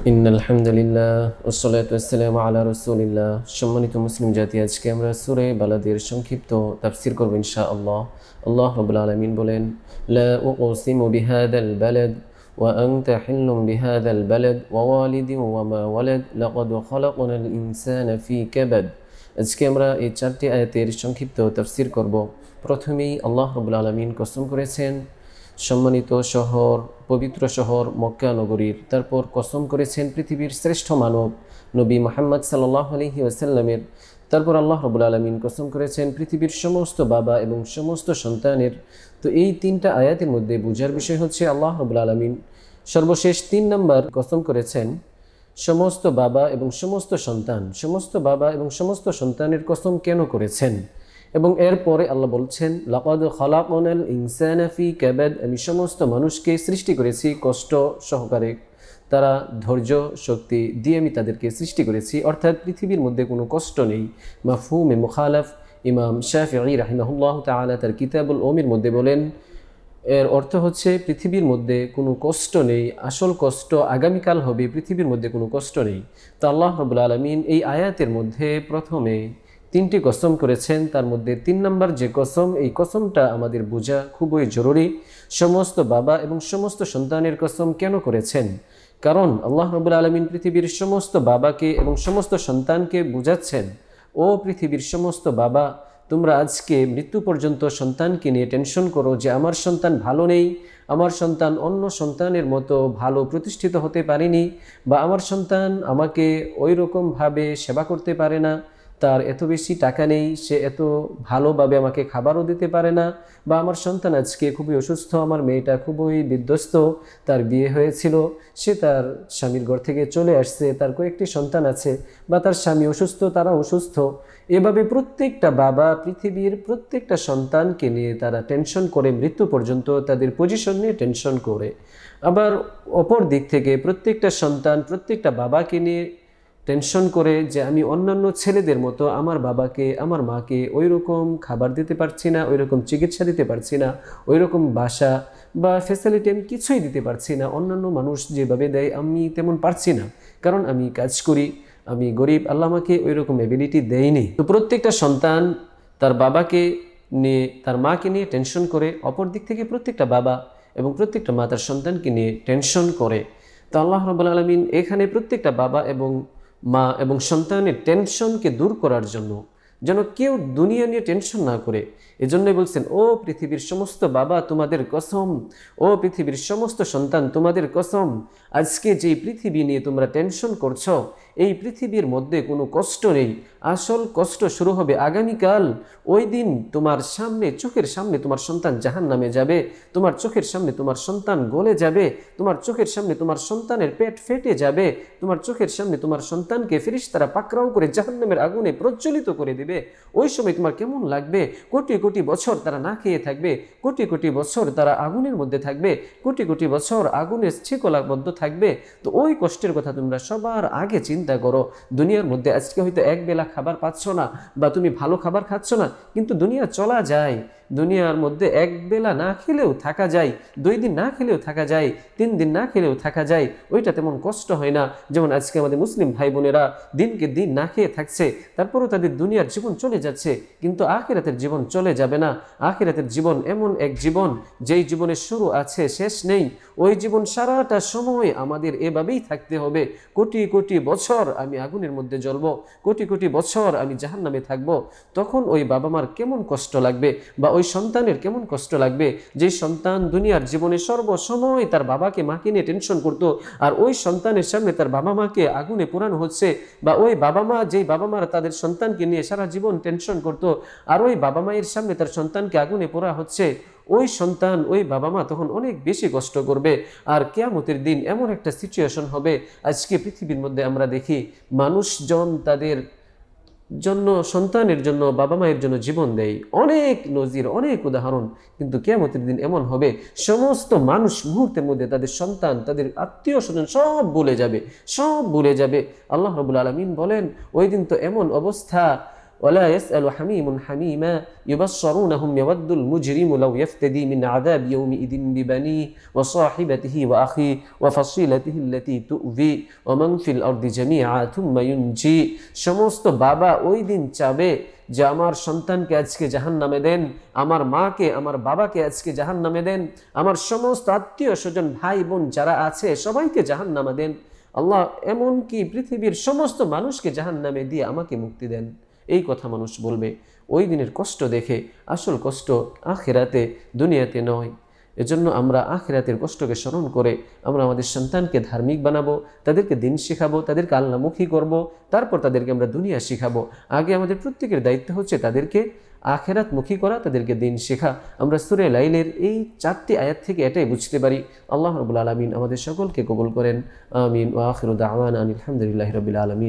ইন্নাল হামদুলিল্লাহ ওয়াসসালাতু ওয়াসসালামু আলা রাসূলিল্লাহ। সম্মানিত মুসলিম জাতি, আজকে আমরা সূরা বালাদের সংক্ষিপ্ত তাফসীর করব ইনশাআল্লাহ। আল্লাহ রাব্বুল আলামিন বলেন, লা উকসিমু বিহাদাল বালাদ ওয়া আনতা হিল্লুম বিহাদাল বালাদ ওয়া ওয়ালিদিন ওয়া মা ওয়ালাদ লাকাদ খালাকনাল ইনসানা ফি কাবাদ। আজকে আমরা এই চারটি আয়াতের সংক্ষিপ্ত তাফসীর করব। প্রথমেই আল্লাহ রাব্বুল আলামিন কসম করেছেন সম্মানিত শহর, পবিত্র শহর মক্কা নগরীর। তারপর কসম করেছেন পৃথিবীর শ্রেষ্ঠ মানব নবী মুহাম্মদ সাল্লাল্লাহু আলাইহি ওয়াসাল্লামের। তারপর আল্লাহ রাব্বুল আলামিন কসম করেছেন পৃথিবীর সমস্ত বাবা এবং সমস্ত সন্তানের। তো এই তিনটা আয়াতের মধ্যে বোঝার বিষয় হচ্ছে আল্লাহ রাব্বুল আলামিন সর্বশেষ 3 নম্বর কসম করেছেন সমস্ত বাবা এবং সমস্ত সন্তান। সমস্ত বাবা এবং সমস্ত সন্তানের কসম কেন করেছেন? এবং এরপরে আল্লাহ বলছেন, লাকাদ খালাকনাল ইনসানা ফি কাবাদ, আমি সমস্ত মানুষকে সৃষ্টি করেছি কষ্ট সহকারে। তারা ধৈর্য শক্তি দিয়ে আমি তাদেরকে সৃষ্টি করেছি, অর্থাৎ পৃথিবীর মধ্যে কোনো কষ্ট নেই। মাফহুমে মুখালাফ ইমাম শাফিঈ রাহিমাহুল্লাহ তাআলা তার কিতাবুল উমির মধ্যে বলেন, এর অর্থ হচ্ছে পৃথিবীর মধ্যে কোনো কষ্ট নেই, আসল কষ্ট আগামীকাল হবে, পৃথিবীর মধ্যে কোনো কষ্ট নেই। তো আল্লাহ রাব্বুল আলামিন এই আয়াতের মধ্যে প্রথমে 3টি কসম করেছেন, তার মধ্যে 3 নম্বর যে কসম, এই কসমটা আমাদের বোঝা খুবই জরুরি। সমস্ত বাবা এবং সমস্ত সন্তানের কসম কেন করেছেন? কারণ আল্লাহ রাব্বুল আলামিন পৃথিবীর সমস্ত বাবাকে এবং সমস্ত সন্তানকে বুঝাচ্ছেন, ও পৃথিবীর সমস্ত বাবা, তোমরা আজকে মৃত্যু পর্যন্ত সন্তানকে নিয়ে টেনশন করো যে আমার সন্তান ভালো নেই, আমার সন্তান অন্য সন্তানের মতো ভালো প্রতিষ্ঠিত হতে পারেনি, বা আমার সন্তান আমাকে ওই রকমভাবে সেবা করতে পারে না, তার এত বেশি টাকা নেই, সে এত ভালোভাবে আমাকে খাবারও দিতে পারে না, বা আমার সন্তান আজকে খুবই অসুস্থ, আমার মেয়েটা খুবই বিধ্বস্ত, তার বিয়ে হয়েছিল, সে তার স্বামীর ঘর থেকে চলে আসছে, তার কয়েকটি সন্তান আছে, বা তার স্বামী অসুস্থ, তারা অসুস্থ। এভাবে প্রত্যেকটা বাবা পৃথিবীর প্রত্যেকটা সন্তানকে নিয়ে তারা টেনশন করে, মৃত্যু পর্যন্ত তাদের পজিশন নিয়ে টেনশন করে। আবার অপর দিক থেকে প্রত্যেকটা সন্তান প্রত্যেকটা বাবাকে নিয়ে টেনশন করে যে আমি অন্যান্য ছেলেদের মতো আমার বাবাকে আমার মাকে ওই রকম খাবার দিতে পারছি না, ওই রকম চিকিৎসা দিতে পারছি না, ওই রকম বাসা বা ফ্যাসিলিটি আমি কিছুই দিতে পারছি না, অন্যান্য মানুষ যেভাবে দেয় আমি তেমন পারছি না, কারণ আমি কাজ করি, আমি গরিব, আল্লাহ আমাকে ওই রকম এবিলিটি দেয়নি। তো প্রত্যেকটা সন্তান তার বাবাকে নিয়ে, তার মাকে নিয়ে টেনশন করে। অপর দিক থেকে প্রত্যেকটা বাবা এবং প্রত্যেকটা মা তার সন্তানকে নিয়ে টেনশন করে। তো আল্লাহ রাব্বুল আলামিন এখানে প্রত্যেকটা বাবা এবং মা এবং সন্তানের টেনশনকে দূর করার জন্য, যেন কেউ দুনিয়া নিয়ে টেনশন না করে, এজন্যই বলছেন, ও পৃথিবীর সমস্ত বাবা তোমাদের কসম, ও পৃথিবীর সমস্ত সন্তান তোমাদের কসম, আজকে যেই পৃথিবী নিয়ে তোমরা টেনশন করছো, এই পৃথিবীর মধ্যে কোনো কষ্ট নেই, আসল কষ্ট শুরু হবে আগামীকাল। ওই দিন তোমার সামনে, চোখের সামনে তোমার সন্তান জাহান্নামে যাবে, তোমার চোখের সামনে তোমার সন্তান গলে যাবে, তোমার চোখের সামনে তোমার সন্তানের পেট ফেটে যাবে, তোমার চোখের সামনে তোমার সন্তানকে ফেরেশতারা পাকড়াও করে জাহান্নামের আগুনে প্রজ্বলিত করে দিবে। ওই সময় তোমার কেমন লাগবে? কোটি কোটি বছর তারা না খেয়ে থাকবে, কোটি কোটি বছর তারা আগুনের মধ্যে থাকবে, কোটি কোটি বছর আগুনের ছিকলাবদ্ধ থাকবে। তো ওই কষ্টের কথা তোমরা সবার আগে চিন্তা করো। দুনিয়ার মধ্যে আজকে হয়তো এক বেলা খাবার পাচ্ছ না, বা তুমি ভালো খাবার খাচ্ছ না, কিন্তু দুনিয়া চলা যায়। দুনিয়ার মধ্যে এক বেলা না খেলেও থাকা যায়, 2 দিন না খেলেও থাকা যায়, 3 দিন না খেলেও থাকা যায়, ওইটা তেমন কষ্ট হয় না। যেমন আজকে আমাদের মুসলিম ভাই বোনেরা দিনকে দিন না খেয়ে থাকছে, তারপরও তাদের দুনিয়ার জীবন চলে যাচ্ছে, কিন্তু আখিরাতের জীবন চলে যাবে না। আখিরাতের জীবন এমন এক জীবন, যেই জীবনের শুরু আছে শেষ নেই। ওই জীবন সারাটা সময় আমাদের এভাবেই থাকতে হবে। কোটি কোটি বছর আমি আগুনের মধ্যে জ্বলব, কোটি কোটি বছর আমি জাহান্নামে থাকব। তখন ওই বাবা মার কেমন কষ্ট লাগবে, বা ওই সন্তানের কেমন কষ্ট লাগবে, যে সন্তান দুনিয়ার জীবনে সর্বসময় তার বাবাকে মাকে নিয়ে টেনশন করতো, আর ওই সন্তানের সামনে তার বাবা মাকে আগুনে পোড়ানো হচ্ছে, বা ওই বাবা মা, যেই বাবা মারা তাদের সন্তানকে নিয়ে সারা জীবন টেনশন করতো, আর ওই বাবা মায়ের সামনে তার সন্তানকে আগুনে পোড়া হচ্ছে, ওই সন্তান, ওই বাবা মা তখন অনেক বেশি কষ্ট করবে। আর কিয়ামতের দিন এমন একটা সিচুয়েশন হবে, আজকে পৃথিবীর মধ্যে আমরা দেখি মানুষজন তাদের জন্য, সন্তানের জন্য, বাবা মায়ের জন্য জীবন দেয়, অনেক নজির, অনেক উদাহরণ। কিন্তু কিয়ামতের দিন এমন হবে, সমস্ত মানুষ মুহূর্তের মধ্যে তাদের সন্তান, তাদের আত্মীয় স্বজন সব ভুলে যাবে, সব ভুলে যাবে। আল্লাহ রাব্বুল আলামিন বলেন, ওই দিন তো এমন অবস্থা, ولا يسأل حميم حميما يبصرونهم يود المجرم لو يفتدي من عذاب يومئذ ببنيه وصاحبته وأخيه وفصيلته التي تؤذي ومن في الأرض جميعا ثم ينجي সমস্ত বাবা ওই দিন চাবে যে আমার সন্তানকে আজকে জাহান্নামে দেন, আমার মাকে আমার বাবাকে আজকে জাহান্নামে দেন, আমার সমস্ত আত্মীয় স্বজন ভাই বোন যারা আছে সবাইকে জাহান্নামে দেন। আল্লাহ এমনকি পৃথিবীর সমস্ত মানুষকে জাহান্নামে দিয়ে আমাকে মুক্তি দেন। এই কথা মানুষ বলবে। ওই দিনের কষ্ট দেখে আসল কষ্ট আখিরাতে, দুনিয়াতে নয়। এজন্য আমরা আখিরাতের কষ্টকে স্মরণ করে আমরা আমাদের সন্তানকে ধার্মিক বানাবো, তাদেরকে দিন শেখাবো, তাদেরকে আল্লাহমুখী করব, তারপর তাদেরকে আমরা দুনিয়া শেখাবো। আগে আমাদের প্রত্যেকের দায়িত্ব হচ্ছে তাদেরকে আখিরাতমুখী করা, তাদেরকে দিন শেখা। আমরা সূরা লাইলের এই 4টি আয়াত থেকে এটাই বুঝতে পারি। আল্লাহ রাব্বুল আলামিন আমাদের সকলকে কবুল করেন। আমিন। ওয়া আখিরু দাওয়ানা আলহামদুলিল্লাহি রাব্বিল আলামিন।